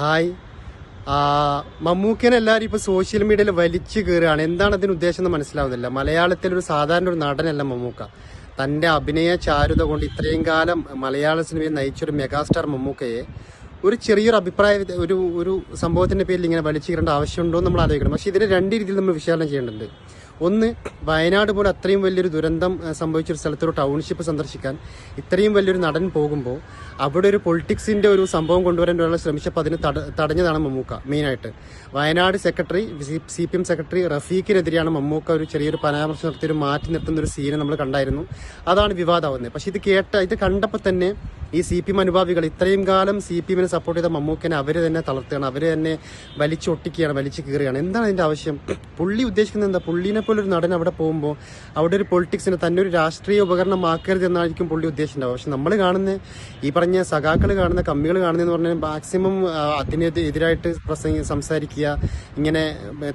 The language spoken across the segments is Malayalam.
ഹായ്. മമ്മൂക്കനെ എല്ലാവരും ഇപ്പോൾ സോഷ്യൽ മീഡിയയിൽ വലിച്ചു കയറുകയാണ്. എന്താണ് അതിന് ഉദ്ദേശം എന്ന് മനസ്സിലാവുന്നില്ല. മലയാളത്തിലൊരു സാധാരണ ഒരു നടനല്ല മമ്മൂക്ക. തൻ്റെ അഭിനയ ചാരുത കൊണ്ട് ഇത്രയും കാലം മലയാള സിനിമയെ നയിച്ചൊരു മെഗാസ്റ്റാർ മമ്മൂക്കയെ ഒരു ചെറിയൊരു അഭിപ്രായ ഒരു സംഭവത്തിന്റെ പേരിൽ ഇങ്ങനെ വലിച്ചു കയറേണ്ട ആവശ്യമുണ്ടോ എന്ന് നമ്മൾ ആലോചിക്കണം. പക്ഷെ ഇതിന് രണ്ട് രീതിയിൽ നമ്മൾ വിശകലനം ചെയ്യേണ്ടതുണ്ട്. ഒന്ന്, വയനാട് പോലെ അത്രയും വലിയൊരു ദുരന്തം സംഭവിച്ചൊരു സ്ഥലത്തൊരു ടൗൺഷിപ്പ് സന്ദർശിക്കാൻ ഇത്രയും വലിയൊരു നടൻ പോകുമ്പോൾ അവിടെ ഒരു പൊളിറ്റിക്സിന്റെ ഒരു സംഭവം കൊണ്ടുവരാൻ ഒരാൾ ശ്രമിച്ചപ്പോൾ അതിന് തടഞ്ഞതാണ് മമ്മൂക്ക. മെയിനായിട്ട് വയനാട് സെക്രട്ടറി CPM സെക്രട്ടറി റഫീഖിനെതിരെയാണ് മമ്മൂക്ക ഒരു ചെറിയൊരു പരാമർശം നടത്തി ഒരു മാറ്റി നിർത്തുന്ന ഒരു സീന് നമ്മൾ കണ്ടായിരുന്നു. അതാണ് വിവാദമാവുന്നത്. പക്ഷെ ഇത് കണ്ടപ്പോൾ തന്നെ ഈ CPM അനുഭാവികൾ ഇത്രയും കാലം CPM സപ്പോർട്ട് ചെയ്ത മമ്മൂക്കനെ അവർ തന്നെ തളർത്തുകയാണ്, അവർ തന്നെ വലിച്ചൊട്ടിക്കുകയാണ്, വലിച്ചു കീറുകയാണ്. എന്താണ് അതിന്റെ ആവശ്യം? പുള്ളി ഉദ്ദേശിക്കുന്നത് എന്താ? പുള്ളിനെ പോലെ ഒരു നടൻ അവിടെ പോകുമ്പോൾ അവിടെ ഒരു പൊളിറ്റിക്സിനെ തന്നെ ഒരു രാഷ്ട്രീയ ഉപകരണമാക്കരുത് എന്നായിരിക്കും പുള്ളി ഉദ്ദേശിച്ചിട്ടുണ്ടാവും. പക്ഷെ നമ്മൾ കാണുന്ന ഈ പറഞ്ഞ സഖാക്കൾ കാണുന്ന കമ്മികൾ കാണുന്നതെന്ന് പറഞ്ഞാൽ മാക്സിമം അതിനെതിരായിട്ട് സംസാരിക്കുക, ഇങ്ങനെ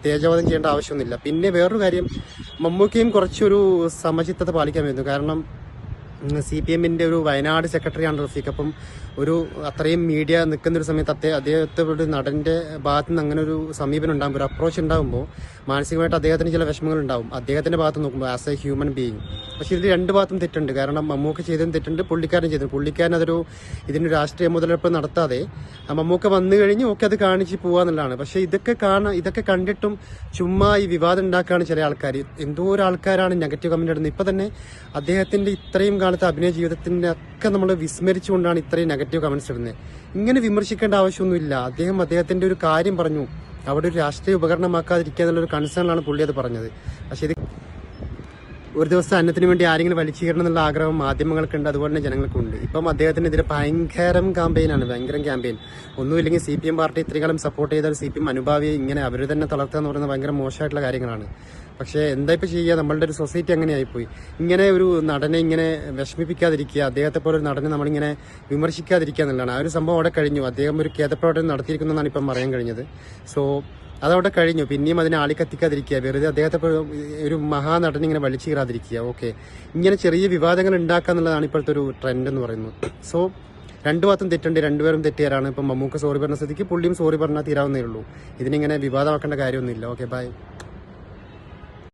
തേജോവധം ചെയ്യേണ്ട ആവശ്യമൊന്നുമില്ല. പിന്നെ വേറൊരു കാര്യം, മമ്മൂക്കയും കുറച്ചൊരു സമചിത്തത പാലിക്കാൻ വരുന്നു. കാരണം CPMന്റെ ഒരു വയനാട് സെക്രട്ടറിയാണ് റഫീഖ്. അപ്പം ഒരു അത്രയും മീഡിയ നിൽക്കുന്ന ഒരു സമയത്ത് അദ്ദേഹത്തെ ഒരു നടന്റെ ഭാഗത്ത് നിന്ന് അങ്ങനെ ഒരു സമീപനം ഉണ്ടാകുമ്പോൾ, ഒരു അപ്രോച്ച് ഉണ്ടാകുമ്പോൾ മാനസികമായിട്ട് അദ്ദേഹത്തിന് ചില വിഷമങ്ങൾ ഉണ്ടാവും അദ്ദേഹത്തിന്റെ ഭാഗത്ത് നോക്കുമ്പോൾ ആസ് എ ഹ്യൂമൻ ബീയിങ്. പക്ഷെ ഇതിൽ രണ്ട് ഭാഗത്തും തെറ്റുണ്ട്. കാരണം മമ്മൂക്ക ചെയ്തതും തെറ്റുണ്ട്, പുള്ളിക്കാരൻ ചെയ്തത്. പുള്ളിക്കാരൻ ഇതിന് രാഷ്ട്രീയ മുതലെടുപ്പ് നടത്താതെ മമ്മൂക്ക വന്നു കഴിഞ്ഞ് അത് കാണിച്ച് പോവാന്നുള്ളതാണ്. പക്ഷെ ഇതൊക്കെ കണ്ടിട്ടും ചുമ്മാ ഈ വിവാദം ഉണ്ടാക്കുകയാണ് ചില ആൾക്കാർ. എന്തോ ഒരു ആൾക്കാരാണ് നെഗറ്റീവ് കമന്റ് ഇടുന്നത്. ഇപ്പൊ തന്നെ അദ്ദേഹത്തിന്റെ ഇത്രയും കാലത്തെ അഭിനയ ജീവിതത്തിന്റെ ഒക്കെ നമ്മൾ വിസ്മരിച്ചുകൊണ്ടാണ് ഇത്രയും നെഗറ്റീവ് കമന്റ്സ് ഇടുന്നത്. ഇങ്ങനെ വിമർശിക്കേണ്ട ആവശ്യമൊന്നുമില്ല. അദ്ദേഹത്തിന്റെ ഒരു കാര്യം പറഞ്ഞു, അവിടെ ഒരു രാഷ്ട്രീയ ഉപകരണമാക്കാതിരിക്കുക എന്നുള്ളൊരു കൺസേണിലാണ് പുള്ളി അത് പറഞ്ഞത്. പക്ഷെ ഇത് ഒരു ദിവസം അന്നത്തിന് വേണ്ടി ആരെങ്കിലും വലിച്ചു കയറണം എന്നുള്ള ആഗ്രഹം മാധ്യമങ്ങൾക്കുണ്ട്, അതുപോലെ തന്നെ ജനങ്ങൾക്കുണ്ട്. ഇപ്പം അദ്ദേഹത്തിനെതിരെ ഭയങ്കര ക്യാമ്പയിൻ. ഒന്നുമില്ലെങ്കിൽ CPM പാർട്ടി ഇത്രയും കാലം സപ്പോർട്ട് ചെയ്ത ഒരു CPM അനുഭാവിയെ ഇങ്ങനെ അവർ തന്നെ തളർത്തുക എന്ന് പറയുന്നത് ഭയങ്കര മോശമായിട്ടുള്ള കാര്യങ്ങളാണ്. പക്ഷേ എന്താ ഇപ്പോൾ ചെയ്യുക? നമ്മളുടെ ഒരു സൊസൈറ്റി അങ്ങനെ ആയിപ്പോയി. ഇങ്ങനെ ഒരു നടനെ ഇങ്ങനെ വിഷമിപ്പിക്കാതിരിക്കുക, അദ്ദേഹത്തെ പോലെ ഒരു നടനെ നമ്മളിങ്ങനെ വിമർശിക്കാതിരിക്കുക എന്നുള്ളതാണ്. ആ ഒരു സംഭവം അവിടെ കഴിഞ്ഞു. അദ്ദേഹം ഒരു ഖേദപ്രകടനം നടത്തിയിരിക്കുന്നതാണ് ഇപ്പം പറയാൻ കഴിഞ്ഞത്. സോ അതവിടെ കഴിഞ്ഞു. പിന്നെയും അതിനെ ആളിക്കത്തിക്കാതിരിക്കുക, വെറുതെ അദ്ദേഹത്തെ ഒരു മഹാനടൻ ഇങ്ങനെ വലിച്ചു കീറാതിരിക്കുക. ഓക്കെ, ഇങ്ങനെ ചെറിയ വിവാദങ്ങൾ ഉണ്ടാക്കുക എന്നുള്ളതാണ് ഇപ്പോഴത്തെ ഒരു ട്രെൻഡ് എന്ന് പറയുന്നത്. സോ രണ്ടു ഭാഗത്തും തെറ്റുണ്ട്, രണ്ടുപേരും തെറ്റുകാരാണ്. ഇപ്പം മമ്മൂക്ക സോറി പറഞ്ഞ സ്ഥിതിക്ക് പുള്ളിയും സോറി പറഞ്ഞാൽ തീരാവുന്നേ ഉള്ളൂ. ഇതിനിങ്ങനെ വിവാദമാക്കേണ്ട കാര്യമൊന്നുമില്ല. Okay, by.